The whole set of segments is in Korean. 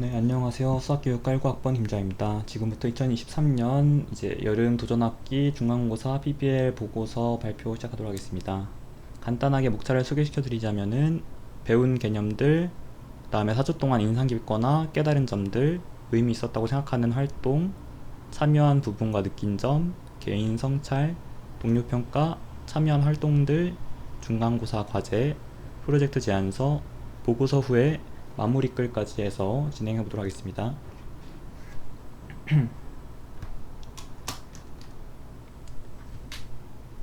네, 안녕하세요. 수학교육 19학번 김자입니다. 지금부터 2023년 이제 여름 도전학기 중간고사 PBL 보고서 발표 시작하도록 하겠습니다. 간단하게 목차를 소개시켜 드리자면은 배운 개념들, 그다음에 4주 동안 인상 깊거나 깨달은 점들, 의미 있었다고 생각하는 활동, 참여한 부분과 느낀 점, 개인 성찰, 동료 평가, 참여한 활동들, 중간고사 과제, 프로젝트 제안서, 보고서 후에 마무리 글까지 해서 진행해 보도록 하겠습니다.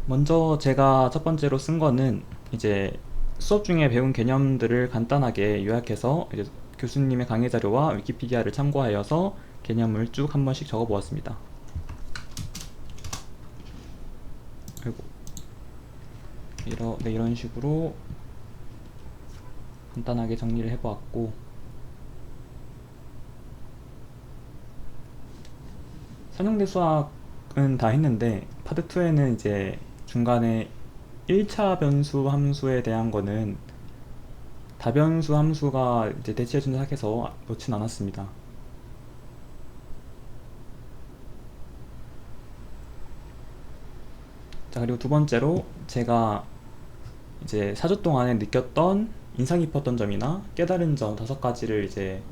먼저 제가 첫 번째로 쓴 거는 이제 수업 중에 배운 개념들을 간단하게 요약해서 이제 교수님의 강의 자료와 위키피디아를 참고하여서 개념을 쭉 한 번씩 적어 보았습니다. 그리고 이런 식으로 간단하게 정리를 해보았고, 선형대 수학은 다 했는데 파트 2에는 이제 중간에 1차 변수 함수에 대한 거는 다변수 함수가 이제 대체해준다 해서 놓진 않았습니다. 자, 그리고 두 번째로 제가 이제 4주 동안에 느꼈던 인상 깊었던 점이나 깨달은 점 5가지를 이제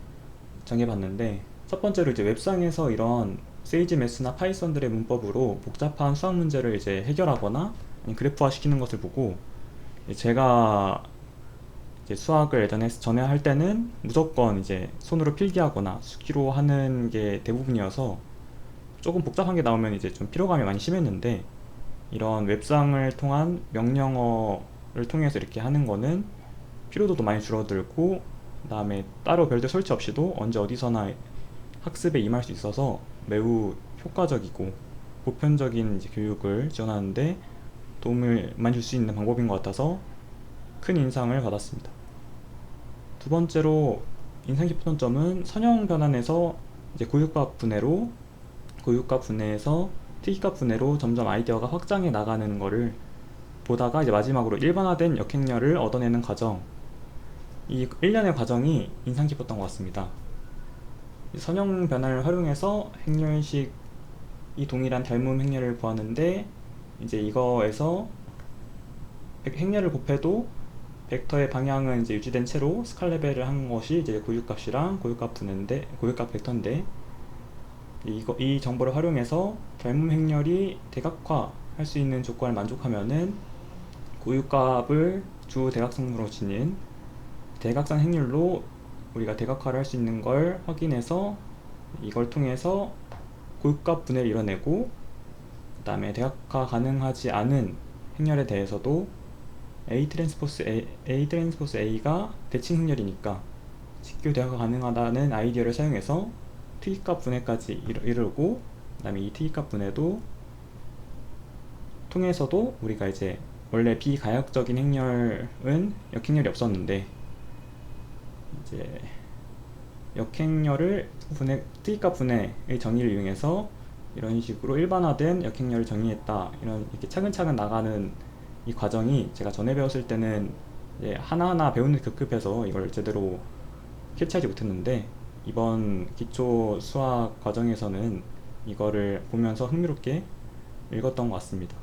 정해봤는데, 첫 번째로 이제 웹상에서 이런 세이지 매스나 파이썬들의 문법으로 복잡한 수학 문제를 이제 해결하거나 그래프화 시키는 것을 보고, 제가 이제 수학을 예전에 전에 할 때는 무조건 이제 손으로 필기하거나 수기로 하는 게 대부분이어서 조금 복잡한 게 나오면 이제 좀 피로감이 많이 심했는데, 이런 웹상을 통한 명령어를 통해서 이렇게 하는 거는 피로도도 많이 줄어들고, 그 다음에 따로 별도 설치 없이도 언제 어디서나 학습에 임할 수 있어서 매우 효과적이고 보편적인 이제 교육을 지원하는데 도움을 많이 줄 수 있는 방법인 것 같아서 큰 인상을 받았습니다. 두 번째로 인상 깊었던 점은 선형 변환에서 이제 고유값 분해로, 고유값 분해에서 특이값 분해로 점점 아이디어가 확장해 나가는 거를 보다가 이제 마지막으로 일반화된 역행렬을 얻어내는 과정, 이 일련의 과정이 인상 깊었던 것 같습니다. 선형 변화를 활용해서 행렬식이 동일한 닮음 행렬을 구하는데, 이제 이거에서 행렬을 곱해도 벡터의 방향은 이제 유지된 채로 스칼레벨을 한 것이 이제 고유값이랑 고유값 분해인데, 고유값 벡터인데, 이 정보를 활용해서 닮음 행렬이 대각화 할 수 있는 조건을 만족하면은 고유값을 주 대각선으로 지닌 대각선 행렬로 우리가 대각화를 할 수 있는 걸 확인해서 이걸 통해서 고유값 분해를 이뤄내고, 그 다음에 대각화 가능하지 않은 행렬에 대해서도 A 트랜스포스 A가 대칭 행렬이니까 직교 대각화 가능하다는 아이디어를 사용해서 특이값 분해까지 이루고, 그 다음에 이 특이값 분해도 통해서도 우리가 이제 원래 비가역적인 행렬은 역행렬이 없었는데 이제 역행렬을 특이값 분해의 정의를 이용해서 이런 식으로 일반화된 역행렬을 정의했다, 이런 이렇게 차근차근 나가는 이 과정이 제가 전에 배웠을 때는 하나하나 배우는 게 급급해서 이걸 제대로 캐치하지 못했는데, 이번 기초 수학 과정에서는 이거를 보면서 흥미롭게 읽었던 것 같습니다.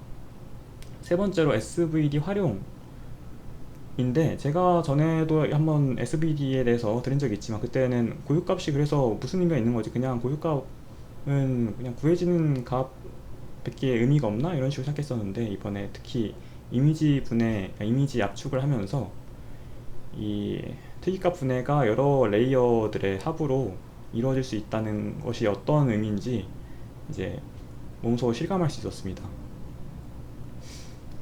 세 번째로 SVD 활용인데, 제가 전에도 한번 SVD에 대해서 들은 적이 있지만 그때는 고유값이 그래서 무슨 의미가 있는 거지, 그냥 고유값은 그냥 구해지는 값밖에 의미가 없나 이런 식으로 생각했었는데, 이번에 특히 이미지 분해, 이미지 압축을 하면서 이 특이값 분해가 여러 레이어들의 합으로 이루어질 수 있다는 것이 어떤 의미인지 이제 몸소 실감할 수 있었습니다.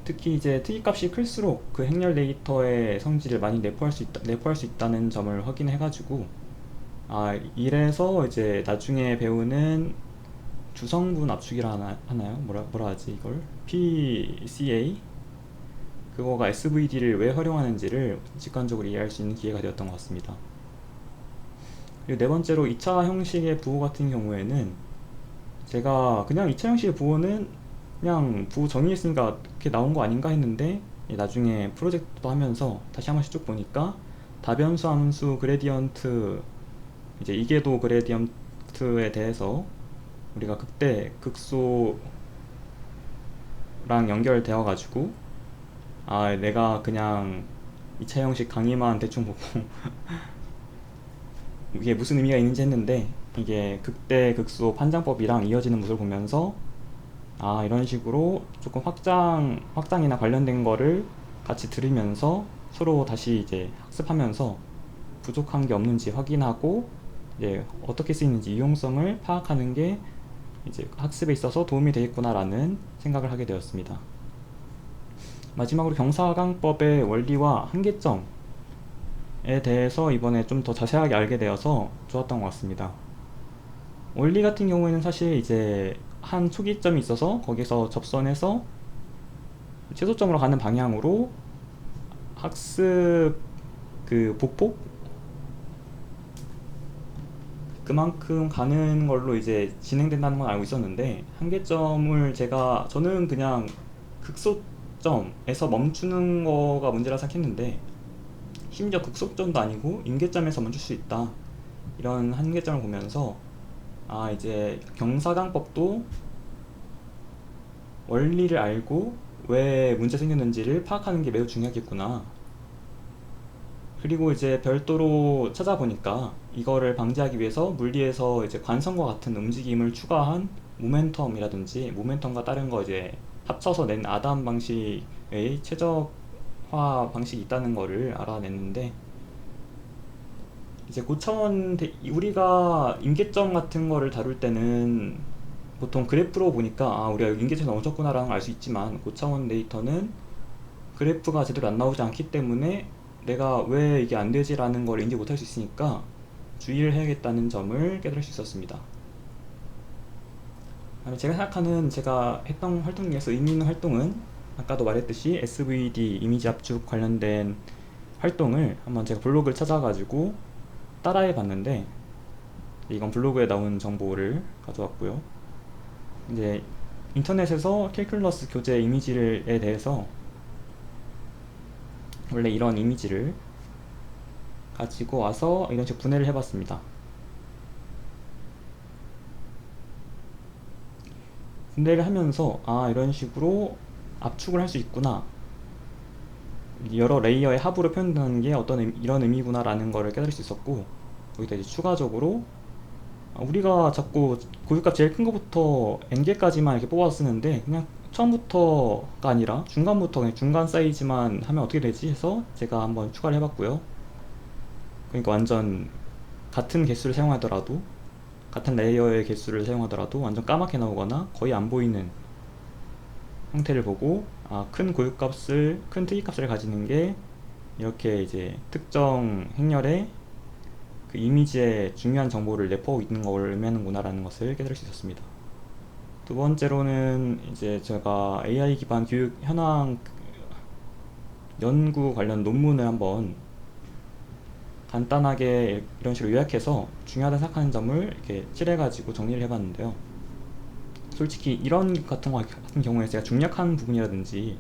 특히 이제 특이값이 클수록 그 행렬 데이터의 성질을 많이 내포할 수 있다는 점을 확인해가지고, 이래서 이제 나중에 배우는 주성분 압축이라 하나요? 뭐라 하지 이걸? PCA? 그거가 SVD를 왜 활용하는지를 직관적으로 이해할 수 있는 기회가 되었던 것 같습니다. 그리고 네 번째로 2차 형식의 부호 같은 경우에는 제가 그냥 2차 형식의 부호는 그냥 부호 정의했으니까 그렇게 나온 거 아닌가 했는데, 나중에 프로젝트도 하면서 다시 한 번씩 쭉 보니까 다변수 함수 그레디언트에서 이제 이계도 그레디언트에 대해서 우리가 극대 극소랑 연결되어 가지고 아 내가 그냥 2차 형식 강의만 대충 보고 이게 무슨 의미가 있는지 했는데 이게 극대 극소 판장법이랑 이어지는 것을 보면서 아 이런 식으로 조금 확장이나 관련된 거를 같이 들으면서 서로 다시 이제 학습하면서 부족한 게 없는지 확인하고 이제 어떻게 쓰이는지 유용성을 파악하는 게 이제 학습에 있어서 도움이 되겠구나라는 생각을 하게 되었습니다. 마지막으로 경사강법의 원리와 한계점에 대해서 이번에 좀 더 자세하게 알게 되어서 좋았던 것 같습니다. 원리 같은 경우에는 사실 이제 한 초기점이 있어서 거기서 접선해서 최소점으로 가는 방향으로 학습 그 보폭 그만큼 가는 걸로 이제 진행된다는 건 알고 있었는데 한계점을 저는 그냥 극소점에서 멈추는 거가 문제라 생각했는데 심지어 극소점도 아니고 임계점에서 멈출 수 있다 이런 한계점을 보면서 아 이제 경사강법도 원리를 알고 왜 문제 생겼는지를 파악하는 게 매우 중요하겠구나. 그리고 이제 별도로 찾아보니까 이거를 방지하기 위해서 물리에서 이제 관성과 같은 움직임을 추가한 모멘텀이라든지 모멘텀과 다른 거 이제 합쳐서 낸 아담 방식의 최적화 방식이 있다는 거를 알아냈는데 이제 고차원 우리가 임계점 같은 거를 다룰 때는 보통 그래프로 보니까 아 우리가 임계점이 넘어졌구나라는 걸 알 수 있지만 고차원 데이터는 그래프가 제대로 안 나오지 않기 때문에 내가 왜 이게 안 되지라는 걸 인지 못할 수 있으니까 주의를 해야겠다는 점을 깨달을 수 있었습니다. 제가 생각하는 제가 했던 활동 중에서 의미 있는 활동은 아까도 말했듯이 SVD 이미지 압축 관련된 활동을 한번 제가 블로그를 찾아가지고 따라해 봤는데 이건 블로그에 나온 정보를 가져왔고요. 이제 인터넷에서 캘큘러스 교재 이미지에 대해서 원래 이런 이미지를 가지고 와서 이런 식으로 분해를 해봤습니다. 분해를 하면서 아 이런 식으로 압축을 할 수 있구나, 여러 레이어의 합으로 표현되는 게 이런 의미구나 라는 거를 깨달을 수 있었고, 여기다 이제 추가적으로 우리가 자꾸 고유값 제일 큰 거부터 n개까지만 이렇게 뽑아서 쓰는데 그냥 처음부터가 아니라 중간부터 그냥 중간 사이즈만 하면 어떻게 되지 해서 제가 한번 추가를 해봤고요. 그러니까 완전 같은 개수를 사용하더라도 같은 레이어의 개수를 사용하더라도 완전 까맣게 나오거나 거의 안 보이는 형태를 보고 큰 고유값을 큰 특이값을 가지는 게 이렇게 이제 특정 행렬에 그 이미지에 중요한 정보를 내포하고 있는 걸 의미하는구나 라는 것을 깨달을 수 있었습니다. 두 번째로는 이제 제가 AI 기반 교육 현황 연구 관련 논문을 한번 간단하게 이런 식으로 요약해서 중요하다 생각하는 점을 이렇게 칠해가지고 정리를 해봤는데요. 솔직히 이런 같은 경우에 제가 중략한 부분이라든지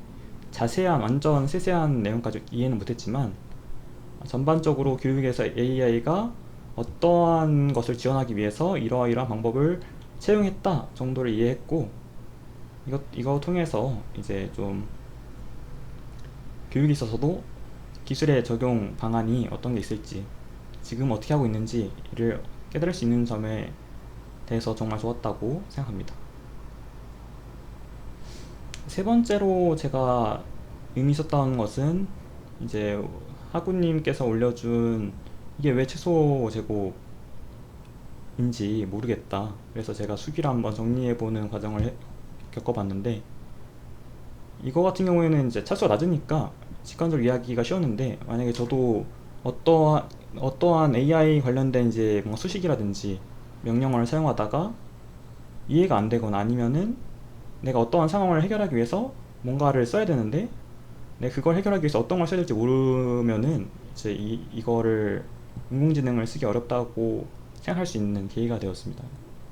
자세한 완전 세세한 내용까지 이해는 못했지만 전반적으로 교육에서 AI가 어떠한 것을 지원하기 위해서 이러이러한 방법을 채용했다 정도를 이해했고, 이거 통해서 이제 좀 교육에 있어서도 기술의 적용 방안이 어떤 게 있을지, 지금 어떻게 하고 있는지를 깨달을 수 있는 점에 대해서 정말 좋았다고 생각합니다. 세 번째로 제가 의미 있었던 것은 이제 하구님께서 올려준 이게 왜 최소 제곱인지 모르겠다, 그래서 제가 수기를 한번 정리해보는 과정을 겪어봤는데, 이거 같은 경우에는 이제 차수가 낮으니까 직관적으로 이해하기가 쉬웠는데, 만약에 저도 어떠한 AI 관련된 이제 뭔가 수식이라든지 명령어를 사용하다가 이해가 안 되거나 아니면은 내가 어떠한 상황을 해결하기 위해서 뭔가를 써야 되는데 내가 그걸 해결하기 위해서 어떤 걸 써야 될지 모르면은 이제 이거를 인공지능을 쓰기 어렵다고 생각할 수 있는 계기가 되었습니다.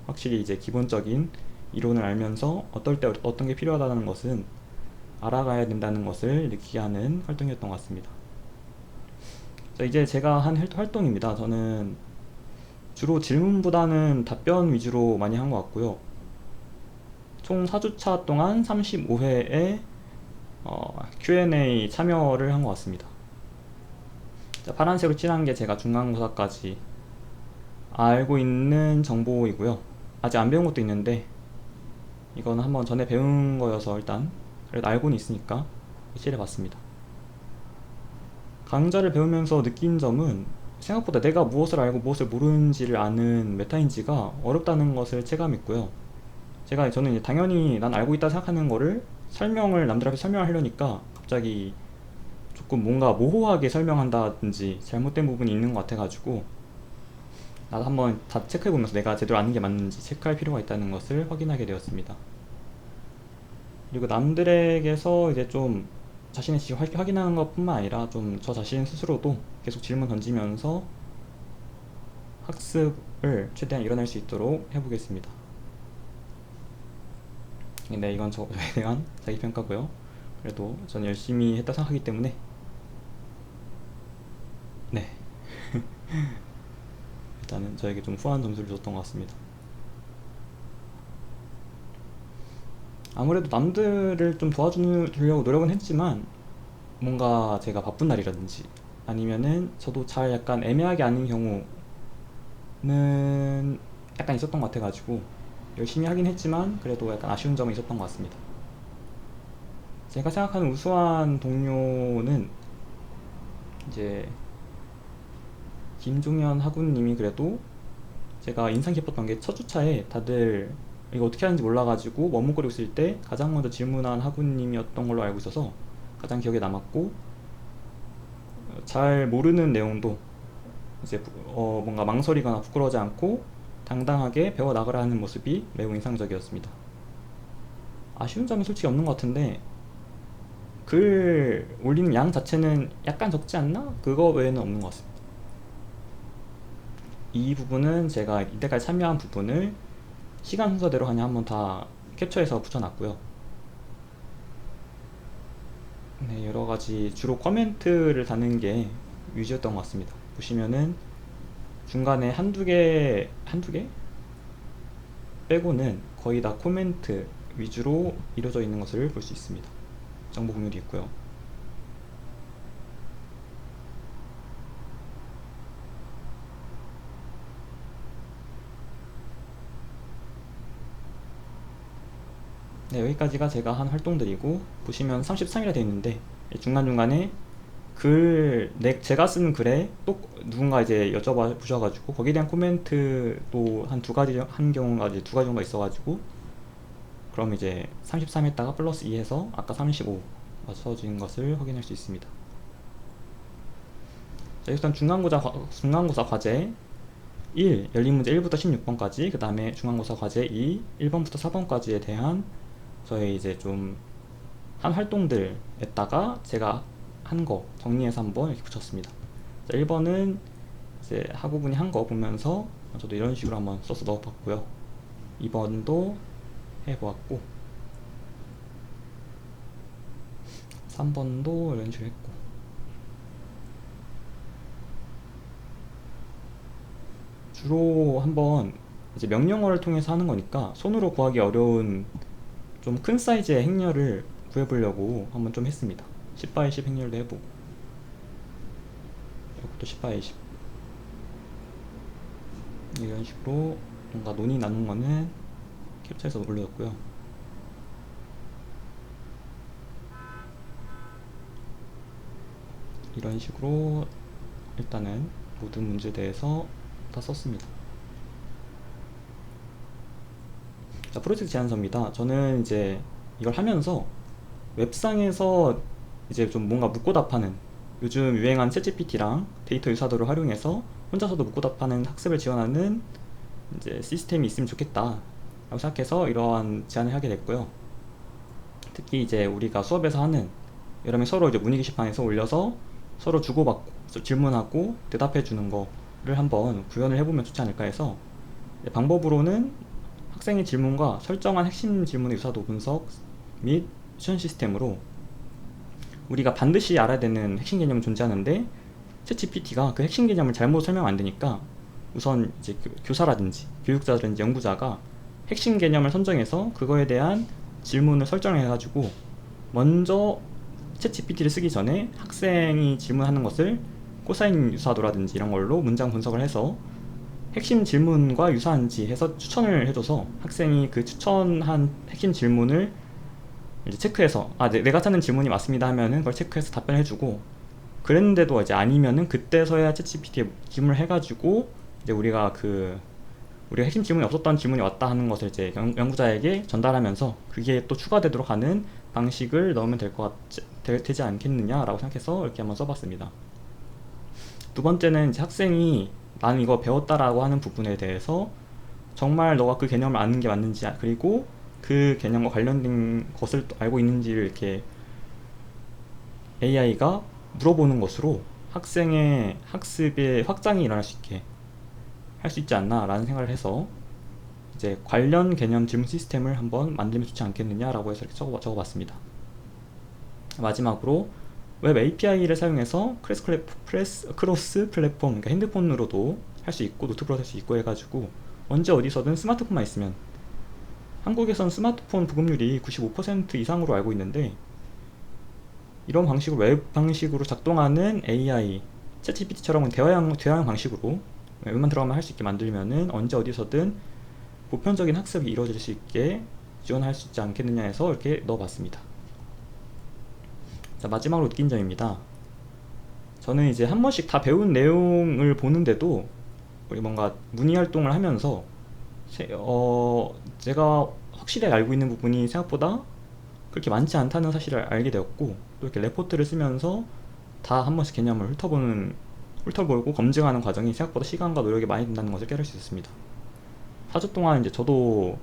확실히 이제 기본적인 이론을 알면서 어떨 때 어떤 게 필요하다는 것은 알아가야 된다는 것을 느끼게 하는 활동이었던 것 같습니다. 이제 제가 한 활동입니다. 저는 주로 질문보다는 답변 위주로 많이 한 것 같고요. 총 4주차 동안 35회에 Q&A 참여를 한 것 같습니다. 자, 파란색으로 칠한 게 제가 중간고사까지 알고 있는 정보이고요. 아직 안 배운 것도 있는데 이거는 한번 전에 배운 거여서 일단 그래도 알고는 있으니까 칠해봤습니다. 강좌를 배우면서 느낀 점은 생각보다 내가 무엇을 알고 무엇을 모르는지를 아는 메타인지가 어렵다는 것을 체감했고요. 저는 이제 당연히 난 알고 있다 생각하는 거를 남들 앞에 설명을 하려니까 갑자기 조금 뭔가 모호하게 설명한다든지 잘못된 부분이 있는 것 같아가지고 나도 한번 다 체크해보면서 내가 제대로 아는 게 맞는지 체크할 필요가 있다는 것을 확인하게 되었습니다. 그리고 남들에게서 이제 좀 자신의 지식을 확인하는 것 뿐만 아니라 좀 저 자신 스스로도 계속 질문 던지면서 학습을 최대한 이뤄낼 수 있도록 해보겠습니다. 네, 이건 저에 대한 자기평가고요. 그래도 저는 열심히 했다 생각하기 때문에 네 일단은 저에게 좀 후한 점수를 줬던 것 같습니다. 아무래도 남들을 좀 도와주려고 노력은 했지만 뭔가 제가 바쁜 날이라든지 아니면은 저도 잘 약간 애매하게 아는 경우는 약간 있었던 것 같아가지고 열심히 하긴 했지만 그래도 약간 아쉬운 점은 있었던 것 같습니다. 제가 생각하는 우수한 동료는 이제 김종현 학우님이 그래도 제가 인상 깊었던 게 첫 주차에 다들 이거 어떻게 하는지 몰라가지고 머뭇거리고 있을 때 가장 먼저 질문한 학우님이었던 걸로 알고 있어서 가장 기억에 남았고, 잘 모르는 내용도 이제 뭔가 망설이거나 부끄러워하지 않고 당당하게 배워 나가라 하는 모습이 매우 인상적이었습니다. 아쉬운 점이 솔직히 없는 것 같은데 글 올리는 양 자체는 약간 적지 않나? 그거 외에는 없는 것 같습니다. 이 부분은 제가 이때까지 참여한 부분을 시간 순서대로 그냥 한번 다 캡처해서 붙여놨고요. 네, 여러가지 주로 코멘트를 다는 게 위주였던 것 같습니다. 보시면은 중간에 한두 개 빼고는 거의 다 코멘트 위주로 이루어져 있는 것을 볼 수 있습니다. 정보 공유도 있고요. 네, 여기까지가 제가 한 활동들이고, 보시면 33이라 되어 있는데 중간중간에 제가 쓴 글에 또 누군가 이제 여쭤봐 주셔가지고 거기에 대한 코멘트 또 한 두 가지 정도가 있어가지고, 그럼 이제 33 했다가 플러스 2 해서 아까 35 맞춰진 것을 확인할 수 있습니다. 자, 일단 중간고사 과제 1, 열린 문제 1부터 16번까지, 그 다음에 중간고사 과제 2, 1번부터 4번까지에 대한 저의 이제 좀 한 활동들에다가 제가 한 거 정리해서 한번 이렇게 붙였습니다. 자, 1번은 이제 학우분이 한 거 보면서 저도 이런 식으로 한번 써서 넣어봤고요. 2번도 해보았고, 3번도 이런 식으로 했고, 주로 한번 이제 명령어를 통해서 하는 거니까 손으로 구하기 어려운 좀 큰 사이즈의 행렬을 구해보려고 한번 좀 했습니다. 10x10 행렬도 해보고, 이것도 10x10 이런 식으로 뭔가 논의 나눈 거는 캡처해서 올려뒀고요. 이런 식으로 일단은 모든 문제에 대해서 다 썼습니다. 자, 프로젝트 제안서입니다. 저는 이제 이걸 하면서 웹상에서 이제 좀 뭔가 묻고 답하는, 요즘 유행한 챗GPT랑 데이터 유사도를 활용해서 혼자서도 묻고 답하는 학습을 지원하는 이제 시스템이 있으면 좋겠다 라고 생각해서 이러한 제안을 하게 됐고요. 특히 이제 우리가 수업에서 하는 여러 명 서로 이제 문의 게시판에서 올려서 서로 주고받고 질문하고 대답해 주는 거를 한번 구현을 해보면 좋지 않을까 해서, 방법으로는 학생의 질문과 설정한 핵심 질문의 유사도 분석 및 추천 시스템으로 우리가 반드시 알아야 되는 핵심 개념은 존재하는데 챗GPT가 그 핵심 개념을 잘못 설명 안 되니까 우선 이제 교사라든지 교육자라든지 연구자가 핵심 개념을 선정해서 그거에 대한 질문을 설정해가지고 먼저 챗GPT를 쓰기 전에 학생이 질문하는 것을 코사인 유사도라든지 이런 걸로 문장 분석을 해서 핵심 질문과 유사한지 해서 추천을 해줘서 학생이 그 추천한 핵심 질문을 이제 체크해서 내가 찾는 질문이 맞습니다 하면은 그걸 체크해서 답변해주고, 그랬는데도 이제 아니면은 그때서야 챗GPT에 질문을 해가지고 이제 우리가 핵심 질문이 없었던 질문이 왔다 하는 것을 이제 연구자에게 전달하면서 그게 또 추가되도록 하는 방식을 넣으면 되지 않겠느냐라고 생각해서 이렇게 한번 써봤습니다. 두 번째는 이제 학생이 나는 이거 배웠다라고 하는 부분에 대해서 정말 너가 그 개념을 아는 게 맞는지, 그리고 그 개념과 관련된 것을 또 알고 있는지를 이렇게 AI가 물어보는 것으로 학생의 학습의 확장이 일어날 수 있게 할 수 있지 않나 라는 생각을 해서 이제 관련 개념 질문 시스템을 한번 만들면 좋지 않겠느냐라고 해서 이렇게 적어봤습니다. 마지막으로 웹 API를 사용해서 크로스 플랫폼, 그러니까 핸드폰으로도 할 수 있고 노트북으로 할 수 있고 해가지고 언제 어디서든 스마트폰만 있으면, 한국에선 스마트폰 부급률이 95% 이상으로 알고 있는데 이런 방식으로 웹 방식으로 작동하는 AI, 챗GPT처럼 대화형 방식으로 웹만 들어가면 할 수 있게 만들면은 언제 어디서든 보편적인 학습이 이루어질 수 있게 지원할 수 있지 않겠느냐 해서 이렇게 넣어봤습니다. 자, 마지막으로 느낀 점입니다. 저는 이제 한 번씩 다 배운 내용을 보는데도 우리 뭔가 문의 활동을 하면서 제가 확실히 알고 있는 부분이 생각보다 그렇게 많지 않다는 사실을 알게 되었고, 또 이렇게 레포트를 쓰면서 다 한 번씩 개념을 훑어보고 검증하는 과정이 생각보다 시간과 노력이 많이 든다는 것을 깨달을 수 있었습니다. 4주 동안 이제 저도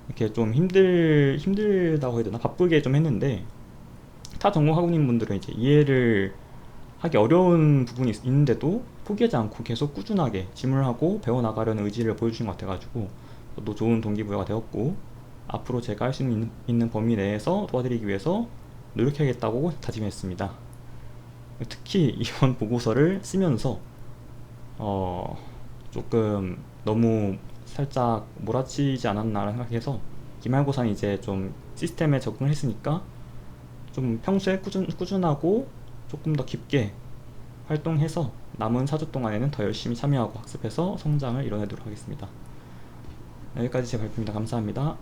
이렇게 좀 힘들다고 해야 되나? 바쁘게 좀 했는데, 타 전공 학우님 분들은 이제 이해를 하기 어려운 부분이 있는데도 포기하지 않고 계속 꾸준하게 질문을 하고 배워나가려는 의지를 보여주신 것 같아가지고 저도 좋은 동기부여가 되었고, 앞으로 제가 할 수 있는 범위 내에서 도와드리기 위해서 노력해야겠다고 다짐했습니다. 특히 이번 보고서를 쓰면서 조금 너무 살짝 몰아치지 않았나 생각해서, 기말고사는 이제 좀 시스템에 적응을 했으니까 좀 평소에 꾸준하고 조금 더 깊게 활동해서 남은 4주 동안에는 더 열심히 참여하고 학습해서 성장을 이뤄내도록 하겠습니다. 여기까지 제 발표입니다. 감사합니다.